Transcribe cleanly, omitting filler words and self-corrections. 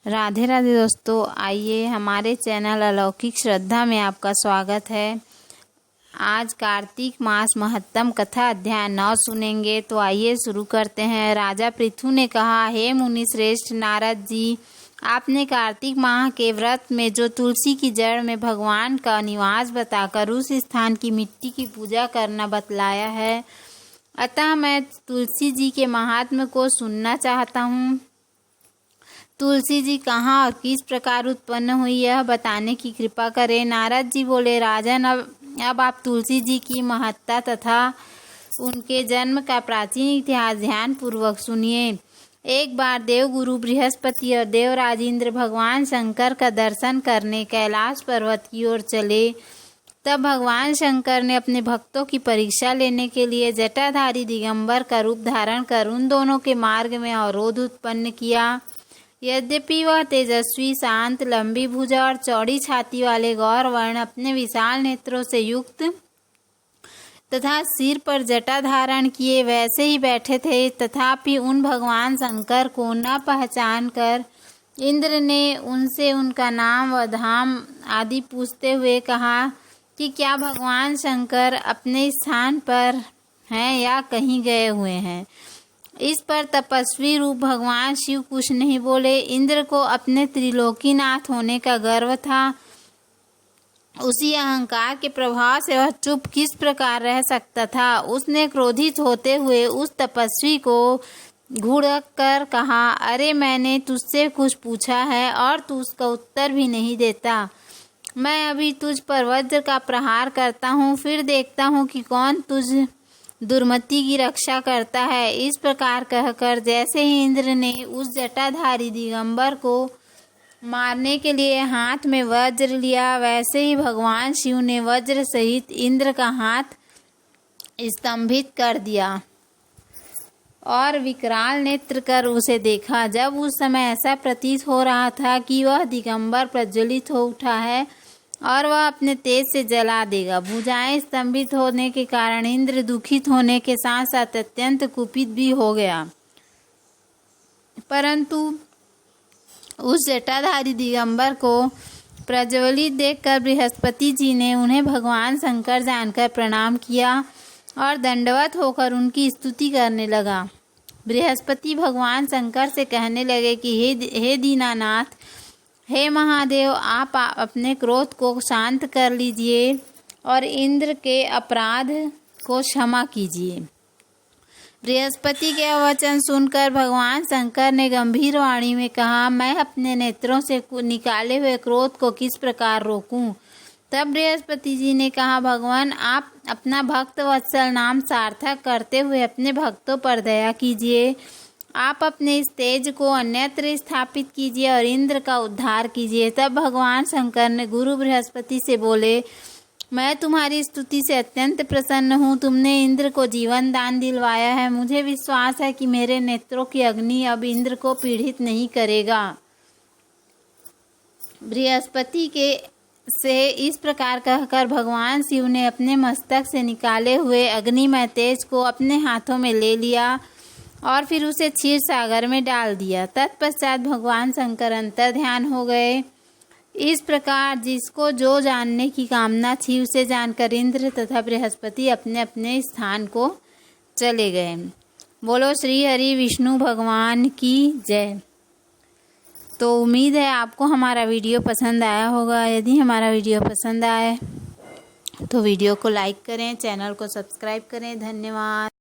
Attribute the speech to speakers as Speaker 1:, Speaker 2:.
Speaker 1: राधे राधे दोस्तों, आइए हमारे चैनल अलौकिक श्रद्धा में आपका स्वागत है। आज कार्तिक मास महत्तम कथा अध्याय 9 सुनेंगे। तो आइए शुरू करते हैं। राजा पृथु ने कहा, हे मुनि श्रेष्ठ नारद जी, आपने कार्तिक माह के व्रत में जो तुलसी की जड़ में भगवान का निवास बताकर उस स्थान की मिट्टी की पूजा करना बतलाया है, अतः मैं तुलसी जी के महात्म्य को सुनना चाहता हूँ। तुलसी जी कहाँ और किस प्रकार उत्पन्न हुई, यह बताने की कृपा करें। नारद जी बोले, राजन, अब आप तुलसी जी की महत्ता तथा उनके जन्म का प्राचीन इतिहास ध्यान पूर्वक सुनिए। एक बार देवगुरु बृहस्पति और देवराज इंद्र भगवान शंकर का दर्शन करने कैलाश पर्वत की ओर चले। तब भगवान शंकर ने अपने भक्तों की परीक्षा लेने के लिए जटाधारी दिगंबर का रूप धारण कर उन दोनों के मार्ग में अवरोध उत्पन्न किया। यद्यपि वह तेजस्वी, शांत, लंबी भुजा और चौड़ी छाती वाले गौर वर्ण अपने विशाल नेत्रों से युक्त तथा सिर पर जटा धारण किए वैसे ही बैठे थे, तथापि उन भगवान शंकर को न पहचान कर इंद्र ने उनसे उनका नाम व धाम आदि पूछते हुए कहा कि क्या भगवान शंकर अपने स्थान पर हैं या कहीं गए हुए हैं। इस पर तपस्वी रूप भगवान शिव कुछ नहीं बोले। इंद्र को अपने त्रिलोकीनाथ होने का गर्व था। उसी अहंकार के प्रभाव से वह चुप किस प्रकार रह सकता था। उसने क्रोधित होते हुए उस तपस्वी को घूर कर कहा, अरे मैंने तुझसे कुछ पूछा है और तू उसका उत्तर भी नहीं देता। मैं अभी तुझ पर वज्र का प्रहार करता हूँ, फिर देखता हूँ कि कौन तुझ दुर्मति की रक्षा करता है। इस प्रकार कहकर जैसे ही इंद्र ने उस जटाधारी दिगंबर को मारने के लिए हाथ में वज्र लिया, वैसे ही भगवान शिव ने वज्र सहित इंद्र का हाथ स्तंभित कर दिया और विकराल नेत्र कर उसे देखा। जब उस समय ऐसा प्रतीत हो रहा था कि वह दिगंबर प्रज्वलित हो उठा है और वह अपने तेज से जला देगा। भुजाएं स्तंभित होने के कारण इंद्र दुखित होने के साथ साथ अत्यंत कुपित भी हो गया, परंतु उस जटाधारी दिगंबर को प्रज्वलित देखकर बृहस्पति जी ने उन्हें भगवान शंकर जानकर प्रणाम किया और दंडवत होकर उनकी स्तुति करने लगा। बृहस्पति भगवान शंकर से कहने लगे कि हे दीनानाथ, हे महादेव, आप अपने क्रोध को शांत कर लीजिए और इंद्र के अपराध को क्षमा कीजिए। बृहस्पति के वचन सुनकर भगवान शंकर ने गंभीर वाणी में कहा, मैं अपने नेत्रों से निकाले हुए क्रोध को किस प्रकार रोकूं। तब बृहस्पति जी ने कहा, भगवान, आप अपना भक्त वत्सल नाम सार्थक करते हुए अपने भक्तों पर दया कीजिए। आप अपने इस तेज को अन्यत्र स्थापित कीजिए और इंद्र का उद्धार कीजिए। तब भगवान शंकर ने गुरु बृहस्पति से बोले, मैं तुम्हारी स्तुति से अत्यंत प्रसन्न हूँ। तुमने इंद्र को जीवन दान दिलवाया है। मुझे विश्वास है कि मेरे नेत्रों की अग्नि अब इंद्र को पीड़ित नहीं करेगा। बृहस्पति के से इस प्रकार कहकर भगवान शिव ने अपने मस्तक से निकाले हुए अग्निमय तेज को अपने हाथों में ले लिया और फिर उसे क्षीर सागर में डाल दिया। तत्पश्चात भगवान शंकर अंतर ध्यान हो गए। इस प्रकार जिसको जो जानने की कामना थी उसे जानकर इंद्र तथा बृहस्पति अपने अपने स्थान को चले गए। बोलो श्री हरि विष्णु भगवान की जय। तो उम्मीद है आपको हमारा वीडियो पसंद आया होगा। यदि हमारा वीडियो पसंद आए तो वीडियो को लाइक करें, चैनल को सब्सक्राइब करें। धन्यवाद।